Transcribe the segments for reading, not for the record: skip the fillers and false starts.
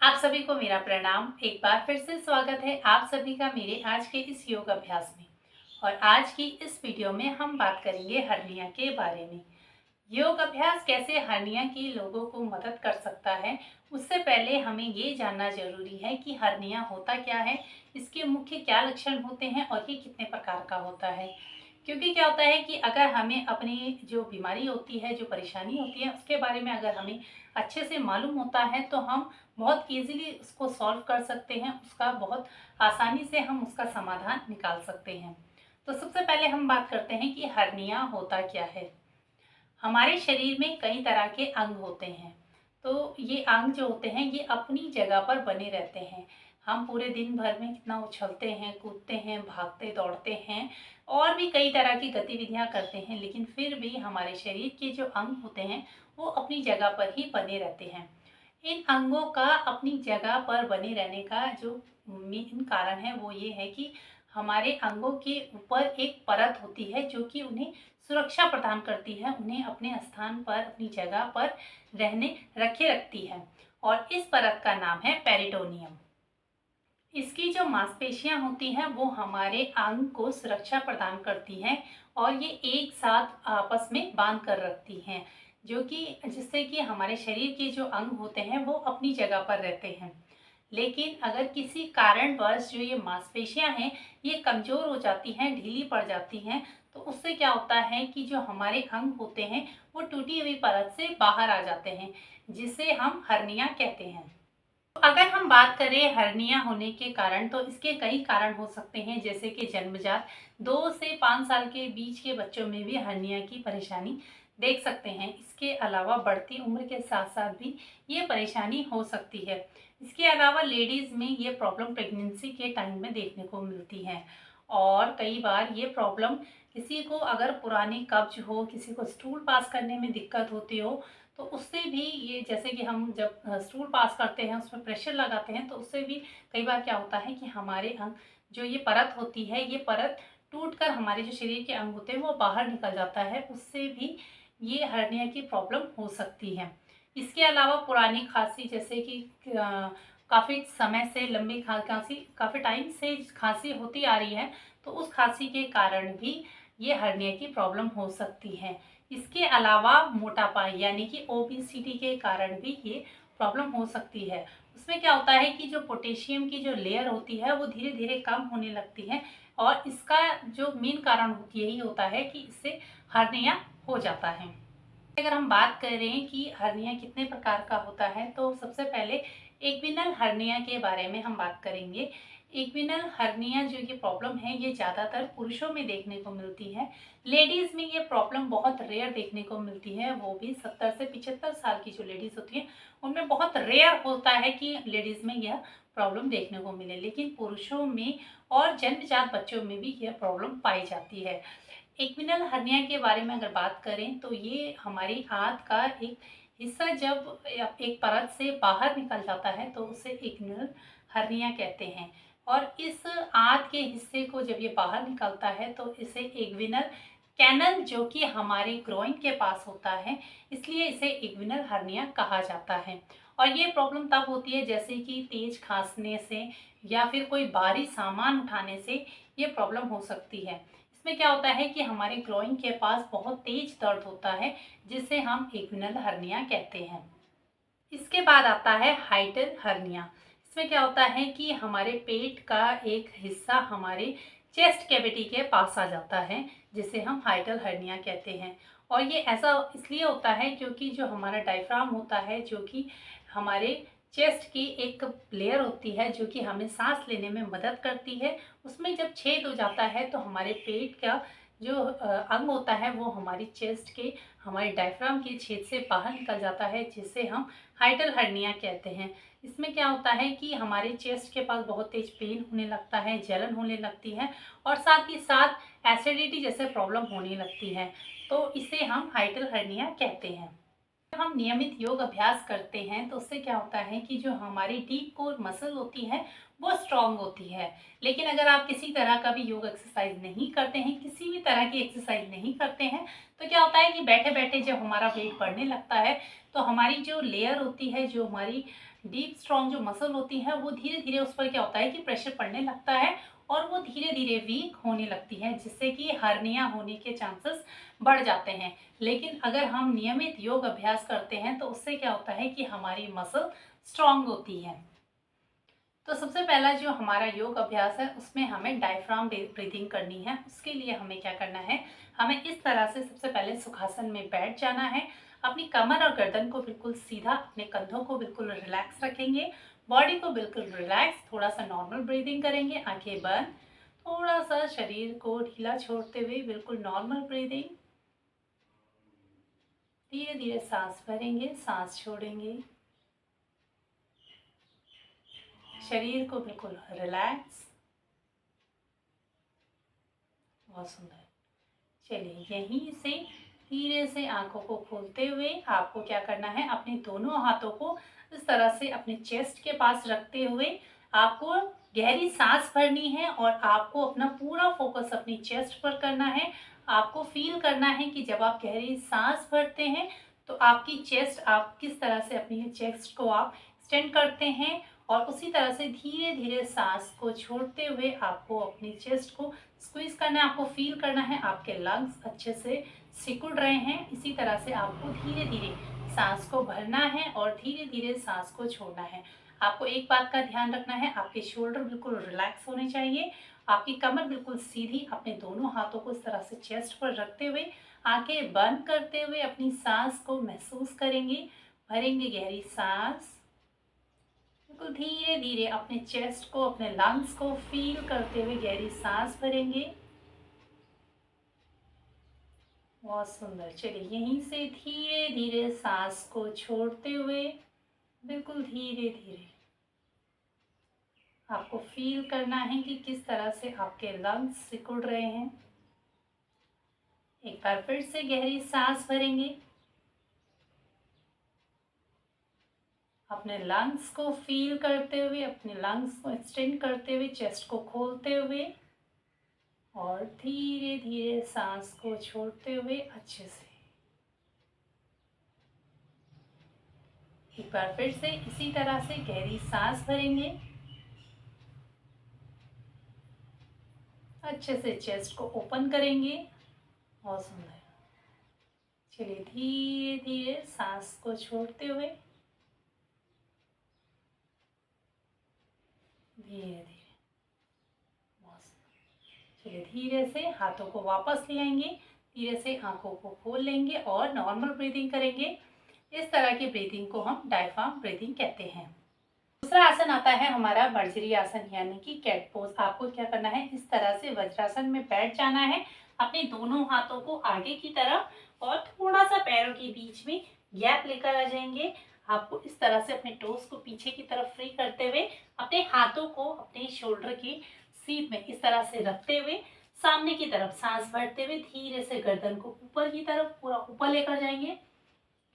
आप सभी को मेरा प्रणाम। एक बार फिर से स्वागत है आप सभी का मेरे आज के इस योग अभ्यास में। और आज की इस वीडियो में हम बात करेंगे हर्निया के बारे में। योग अभ्यास कैसे हर्निया के लोगों को मदद कर सकता है, उससे पहले हमें ये जानना जरूरी है कि हर्निया होता क्या है, इसके मुख्य क्या लक्षण होते हैं और ये कितने प्रकार का होता है। क्योंकि क्या होता है कि अगर हमें अपनी जो बीमारी होती है, जो परेशानी होती है, उसके बारे में अगर हमें अच्छे से मालूम होता है तो हम बहुत ईज़िली उसको सॉल्व कर सकते हैं, उसका बहुत आसानी से हम उसका समाधान निकाल सकते हैं। तो सबसे पहले हम बात करते हैं कि हर्निया होता क्या है। हमारे शरीर में कई तरह के अंग होते हैं। तो ये अंग जो होते हैं ये अपनी जगह पर बने रहते हैं। हम पूरे दिन भर में कितना उछलते हैं, कूदते हैं, भागते दौड़ते हैं और भी कई तरह की गतिविधियां करते हैं, लेकिन फिर भी हमारे शरीर के जो अंग होते हैं वो अपनी जगह पर ही बने रहते हैं। इन अंगों का अपनी जगह पर बने रहने का जो मेन कारण है वो ये है कि हमारे अंगों के ऊपर एक परत होती है जो कि उन्हें सुरक्षा प्रदान करती है, उन्हें अपने स्थान पर, अपनी जगह पर रहने रखे रखती है। और इस परत का नाम है पेरिटोनियम। इसकी जो मांसपेशियां होती हैं वो हमारे अंग को सुरक्षा प्रदान करती हैं और ये एक साथ आपस में बांध कर रखती हैं, जो कि जिससे कि हमारे शरीर के जो अंग होते हैं वो अपनी जगह पर रहते हैं। लेकिन अगर किसी कारणवश जो ये मांसपेशियां हैं ये कमजोर हो जाती हैं, ढीली पड़ जाती हैं, तो उससे क्या होता है कि जो हमारे अंग होते हैं वो टूटी हुई परत से बाहर आ जाते हैं, जिसे हम हर्निया कहते हैं। अगर हम बात करें हर्निया होने के कारण, तो इसके कई कारण हो सकते हैं, जैसे कि जन्मजात 2 से 5 साल के बीच के बच्चों में भी हर्निया की परेशानी देख सकते हैं। इसके अलावा बढ़ती उम्र के साथ साथ भी ये परेशानी हो सकती है। इसके अलावा लेडीज़ में ये प्रॉब्लम प्रेगनेंसी के टाइम में देखने को मिलती है। और कई बार ये प्रॉब्लम किसी को अगर पुरानी कब्ज हो, किसी को स्टूल पास करने में दिक्कत होती हो, तो उससे भी ये, जैसे कि हम जब स्टूल पास करते हैं उसमें प्रेशर लगाते हैं, तो उससे भी कई बार क्या होता है कि हमारे अंग, जो ये परत होती है, ये परत टूटकर हमारे जो शरीर के अंग होते हैं वो बाहर निकल जाता है। उससे भी ये हर्निया की प्रॉब्लम हो सकती है। इसके अलावा पुरानी खांसी, जैसे कि काफ़ी समय से लंबी खांसी, काफ़ी टाइम से खांसी होती आ रही है, तो उस खांसी के कारण भी ये हर्निया की प्रॉब्लम हो सकती है। इसके अलावा मोटापा यानी कि ओबेसिटी के कारण भी ये प्रॉब्लम हो सकती है। उसमें क्या होता है कि जो पोटेशियम की जो लेयर होती है वो धीरे धीरे कम होने लगती है, और इसका जो मेन कारण यही होता है कि इससे हर्निया हो जाता है। अगर हम बात करें कि हर्निया कितने प्रकार का होता है, तो सबसे पहले एक्विनल हर्निया के बारे में हम बात करेंगे। एक्विनल हर्निया जो ये प्रॉब्लम है ये ज़्यादातर पुरुषों में देखने को मिलती है। लेडीज़ में ये प्रॉब्लम बहुत रेयर देखने को मिलती है, वो भी 70 से 75 साल की जो लेडीज़ होती हैं उनमें बहुत रेयर होता है कि लेडीज़ में यह प्रॉब्लम देखने को मिले, लेकिन पुरुषों में और जन्मजात बच्चों में भी यह प्रॉब्लम पाई जाती है। एक्विनल हर्निया के बारे में अगर बात करें, तो ये हमारी आंत का एक हिस्सा जब एक परत से बाहर निकल जाता है तो उसे एक्विनल हर्निया कहते हैं। और इस आंत के हिस्से को जब ये बाहर निकलता है तो इसे एक्विनल कैनल, जो कि हमारे ग्रोइन के पास होता है, इसलिए इसे एक्विनल हर्निया कहा जाता है। और ये प्रॉब्लम तब होती है जैसे कि तेज खांसने से या फिर कोई भारी सामान उठाने से ये प्रॉब्लम हो सकती है। इसमें क्या होता है कि हमारे ग्रोइन के पास बहुत तेज दर्द होता है, जिसे हम एक्विनल हर्निया कहते हैं। इसके बाद आता है हाइडल हर्निया। इसमें क्या होता है कि हमारे पेट का एक हिस्सा हमारे चेस्ट कैविटी के पास आ जाता है, जिसे हम हाइडल हर्निया कहते हैं। और ये ऐसा इसलिए होता है क्योंकि जो हमारा डायफ्राम होता है, जो कि हमारे चेस्ट की एक लेयर होती है जो कि हमें सांस लेने में मदद करती है, उसमें जब छेद हो जाता है तो हमारे पेट का जो अंग होता है वो हमारी चेस्ट के, हमारे डायफ्राम के छेद से बाहर निकल जाता है, जिसे हम हाइडल हर्निया कहते हैं। इसमें क्या होता है कि हमारे चेस्ट के पास बहुत तेज पेन होने लगता है, जलन होने लगती है और साथ ही साथ एसिडिटी जैसे प्रॉब्लम होने लगती है, तो इसे हम हाइडल हर्निया कहते हैं। जब हम नियमित योग अभ्यास करते हैं तो उससे क्या होता है कि जो हमारी डीप कोर मसल होती है वो स्ट्रांग होती है। लेकिन अगर आप किसी तरह का भी योग एक्सरसाइज नहीं करते हैं, किसी भी तरह की एक्सरसाइज नहीं करते हैं, तो क्या होता है कि बैठे बैठे जब हमारा वेट बढ़ने लगता है तो हमारी जो लेयर होती है, जो हमारी डीप स्ट्रॉन्ग जो मसल होती है, वो धीरे धीरे उस पर क्या होता है कि प्रेशर पड़ने लगता है और वो धीरे धीरे वीक होने लगती है, जिससे कि हर्निया होने के चांसेस बढ़ जाते हैं। लेकिन अगर हम नियमित योग अभ्यास करते हैं तो उससे क्या होता है कि हमारी मसल स्ट्रॉन्ग होती है। तो सबसे पहला जो हमारा योग अभ्यास है उसमें हमें डायफ्राम ब्रीथिंग करनी है। उसके लिए हमें क्या करना है, हमें इस तरह से सबसे पहले सुखासन में बैठ जाना है। अपनी कमर और गर्दन को बिल्कुल सीधा, अपने कंधों को बिल्कुल रिलैक्स रखेंगे, बॉडी को बिल्कुल रिलैक्स, थोड़ा सा नॉर्मल ब्रीदिंग करेंगे, आंखें बंद, थोड़ा सा शरीर को ढीला छोड़ते हुए बिल्कुल नॉर्मल ब्रीदिंग। धीरे धीरे सांस भरेंगे, सांस छोड़ेंगे, शरीर को बिल्कुल रिलैक्स। बहुत सुंदर। चलिए, यहीं से धीरे से आंखों को खोलते हुए आपको क्या करना है, अपने दोनों हाथों को इस तरह से अपने चेस्ट के पास रखते हुए आपको गहरी सांस भरनी है और आपको अपना पूरा फोकस अपनी चेस्ट पर करना है। आपको फील करना है कि जब आप गहरी सांस भरते हैं तो आपकी चेस्ट, आप किस तरह से अपनी चेस्ट को आप एक्सटेंड करते हैं, और उसी तरह से धीरे धीरे सांस को छोड़ते हुए आपको अपनी चेस्ट को स्क्वीज करना है। आपको फील करना है आपके लंग्स अच्छे से सिकुड़ रहे हैं। इसी तरह से आपको धीरे धीरे सांस को भरना है और धीरे धीरे सांस को छोड़ना है। आपको एक बात का ध्यान रखना है, आपके शोल्डर बिल्कुल रिलैक्स होने चाहिए, आपकी कमर बिल्कुल सीधी। अपने दोनों हाथों को इस तरह से चेस्ट पर रखते हुए आंखें बंद करते हुए अपनी सांस को महसूस करेंगे। भरेंगे गहरी सांस, बिल्कुल धीरे धीरे अपने चेस्ट को, अपने लंग्स को फील करते हुए गहरी सांस भरेंगे। बहुत सुंदर। चलिए, यहीं से धीरे धीरे सांस को छोड़ते हुए बिल्कुल धीरे धीरे आपको फील करना है कि किस तरह से आपके लंग्स सिकुड़ रहे हैं। एक बार फिर से गहरी सांस भरेंगे, अपने लंग्स को फील करते हुए, अपने लंग्स को एक्सटेंड करते हुए, चेस्ट को खोलते हुए और धीरे धीरे सांस को छोड़ते हुए अच्छे से। एक बार फिर से इसी तरह से गहरी सांस भरेंगे, अच्छे से चेस्ट को ओपन करेंगे। बहुत सुंदर। चलिए, धीरे धीरे सांस को छोड़ते हुए धीरे धीरे, बहुत सुंदर। चलिए, धीरे से हाथों को वापस ले आएंगे, धीरे से आंखों को खोल लेंगे और नॉर्मल ब्रीदिंग करेंगे। इस तरह की ब्रीदिंग को हम डायफ्राम ब्रीदिंग कहते हैं। दूसरा आसन आता है हमारा बर्जरी आसन, यानी कि कैट पोज। आपको क्या करना है, इस तरह से वज्रासन में बैठ जाना है, अपने दोनों हाथों को आगे की तरफ और थोड़ा सा पैरों के बीच में गैप लेकर आ जाएंगे। आपको इस तरह से अपने टोस को पीछे की तरफ फ्री करते हुए अपने हाथों को अपने शोल्डर की सीध में इस तरह से रखते हुए सामने की तरफ सांस भरते हुए धीरे से गर्दन को ऊपर की तरफ पूरा ऊपर लेकर जाएंगे।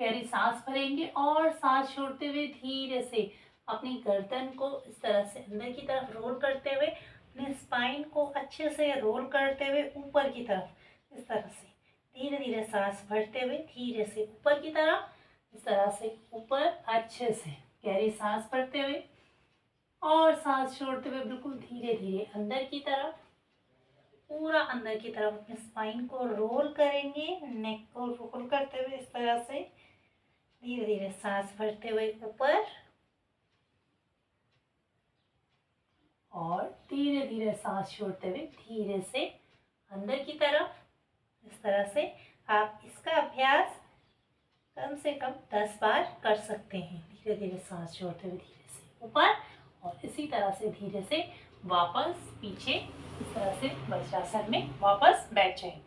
गहरी सांस भरेंगे और सांस छोड़ते हुए धीरे से अपनी गर्दन को इस तरह से अंदर की तरफ रोल करते हुए, अपने स्पाइन को अच्छे से रोल करते हुए ऊपर की तरफ इस तरह से धीरे धीरे सांस भरते हुए धीरे से ऊपर की तरफ, इस तरह से ऊपर अच्छे से गहरी सांस भरते हुए और सांस छोड़ते हुए बिल्कुल धीरे धीरे अंदर की तरफ, पूरा अंदर की तरफ अपने स्पाइन को रोल करेंगे, नेक को रोल करते हुए इस तरह से धीरे धीरे सांस भरते हुए ऊपर और धीरे धीरे सांस छोड़ते हुए धीरे से अंदर की तरफ। इस तरह से आप इसका अभ्यास कम से कम 10 बार कर सकते हैं। धीरे धीरे सांस छोड़ते हुए धीरे से ऊपर और इसी तरह से धीरे से वापस पीछे, इस तरह से वज्रासन में वापस बैठ जाएंगे।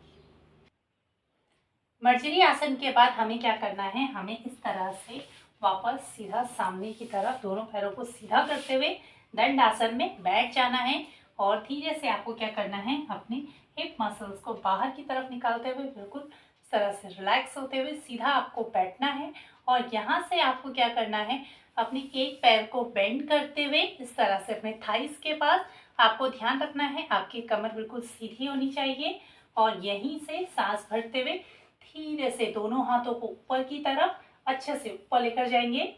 मर्जरी आसन के बाद हमें क्या करना है, हमें इस तरह से वापस सीधा सामने की तरफ दोनों पैरों को सीधा करते हुए दंड आसन में बैठ जाना है और धीरे से आपको क्या करना है, अपने हिप मसल्स को बाहर की तरफ निकालते हुए बिल्कुल इस तरह से रिलैक्स होते हुए सीधा आपको बैठना है। और यहाँ से आपको क्या करना है, अपने एक पैर को बेंड करते हुए इस तरह से अपने थाइस के पास, आपको ध्यान रखना है आपकी कमर बिल्कुल सीधी होनी चाहिए और यहीं से सांस भरते हुए धीरे से दोनों हाथों को ऊपर की तरफ, अच्छे से ऊपर लेकर जाएंगे।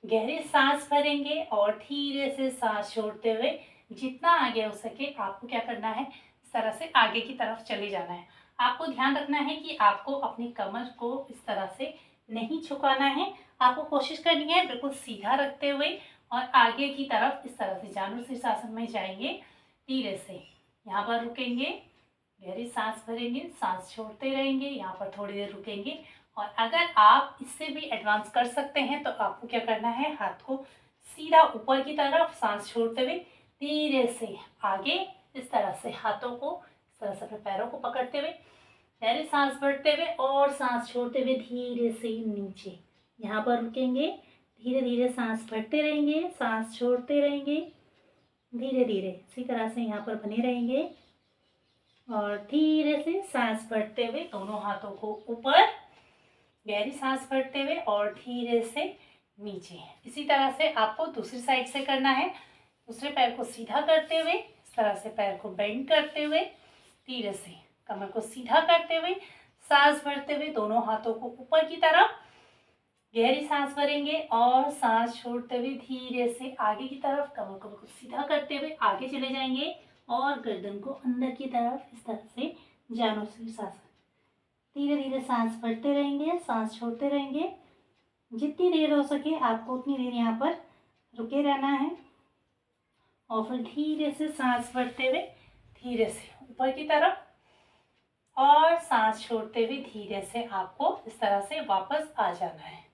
गहरी सांस भरेंगे और धीरे से सांस छोड़ते हुए जितना आगे हो सके आपको क्या करना है, इस तरह से आगे की तरफ चले जाना है। आपको ध्यान रखना है कि आपको अपनी कमर को इस तरह से नहीं झुकाना है। आपको कोशिश करनी है बिल्कुल सीधा रखते हुए और आगे की तरफ इस तरह से जानु शीर्षासन में जाएंगे। धीरे से यहाँ पर रुकेंगे, गहरी सांस भरेंगे, सांस छोड़ते रहेंगे, यहाँ पर थोड़ी देर रुकेंगे। और अगर आप इससे भी एडवांस कर सकते हैं तो आपको क्या करना है, हाथ को सीधा ऊपर की तरफ सांस छोड़ते हुए धीरे से आगे इस तरह से हाथों को इस तरह से अपने पैरों को पकड़ते हुए गहरी सांस भरते हुए और सांस छोड़ते हुए धीरे से नीचे यहाँ पर रुकेंगे। धीरे धीरे सांस भरते रहेंगे, सांस छोड़ते रहेंगे, धीरे धीरे इसी तरह से यहाँ पर बने रहेंगे और धीरे से सांस भरते हुए दोनों हाथों को ऊपर, गहरी सांस भरते हुए और धीरे से नीचे। इसी तरह से आपको दूसरी साइड से करना है। दूसरे पैर को सीधा करते हुए इस तरह से पैर को बेंड करते हुए धीरे से कमर को सीधा करते हुए सांस भरते हुए दोनों हाथों को ऊपर की तरफ, गहरी सांस भरेंगे और सांस छोड़ते हुए धीरे से आगे की तरफ कमर को बिल्कुल सीधा करते हुए आगे चले जाएंगे और गर्दन को अंदर की तरफ इस तरह से जानो शीर्षासन। धीरे धीरे सांस भरते रहेंगे, सांस छोड़ते रहेंगे। जितनी देर हो सके आपको उतनी देर यहाँ पर रुके रहना है और फिर धीरे से सांस भरते हुए धीरे से ऊपर की तरफ और सांस छोड़ते हुए धीरे से आपको इस तरह से वापस आ जाना है।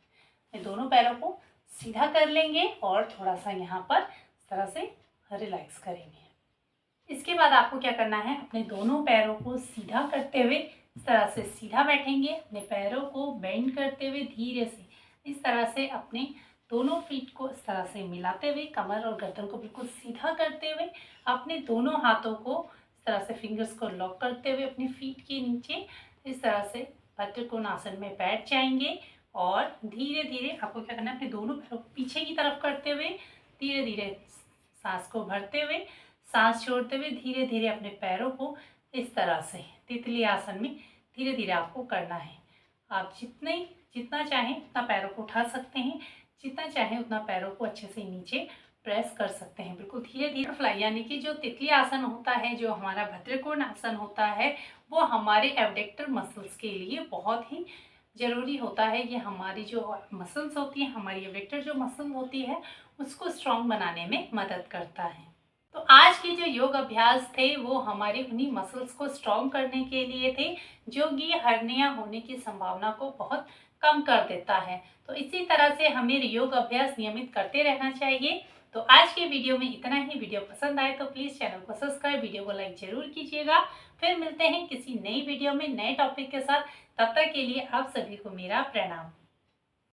दोनों पैरों को सीधा कर लेंगे और थोड़ा सा यहाँ पर इस तरह से रिलैक्स करेंगे। इसके बाद आपको क्या करना है, अपने दोनों पैरों को सीधा करते हुए इस तरह से सीधा बैठेंगे। अपने पैरों को बेंड करते हुए धीरे से इस तरह से अपने दोनों फीट को इस तरह से मिलाते हुए कमर और गर्दन को बिल्कुल सीधा करते हुए अपने दोनों हाथों को इस तरह से फिंगर्स को लॉक करते हुए अपनी फीट के नीचे इस तरह से भद्रकोण आसन में बैठ जाएंगे। और धीरे धीरे आपको क्या करना है, अपने दोनों पैरों को पीछे की तरफ करते हुए धीरे धीरे सांस को भरते हुए सांस छोड़ते हुए धीरे धीरे अपने पैरों को इस तरह से तितली आसन में धीरे धीरे आपको करना है। आप जितना चाहें उतना पैरों को उठा सकते हैं, जितना चाहें उतना पैरों को अच्छे से नीचे प्रेस कर सकते हैं। बिल्कुल धीरे धीरे फ्लाई, यानी कि जो तितली आसन होता है, जो हमारा भद्रकोण आसन होता है, वो हमारे एब्डक्टर मसल्स के लिए बहुत ही ज़रूरी होता है। ये हमारी जो मसल्स होती हैं, हमारी एब्डक्टर जो मसल होती है, उसको स्ट्रॉन्ग बनाने में मदद करता है। तो आज के जो योग अभ्यास थे वो हमारे उन्हीं मसल्स को स्ट्रॉन्ग करने के लिए थे, जो कि हर्निया होने की संभावना को बहुत कम कर देता है। तो इसी तरह से हमें योग अभ्यास नियमित करते रहना चाहिए। तो आज के वीडियो में इतना ही। वीडियो पसंद आए तो प्लीज़ चैनल को सब्सक्राइब, वीडियो को लाइक जरूर कीजिएगा। फिर मिलते हैं किसी नई वीडियो में नए टॉपिक के साथ। तब तक के लिए आप सभी को मेरा प्रणाम।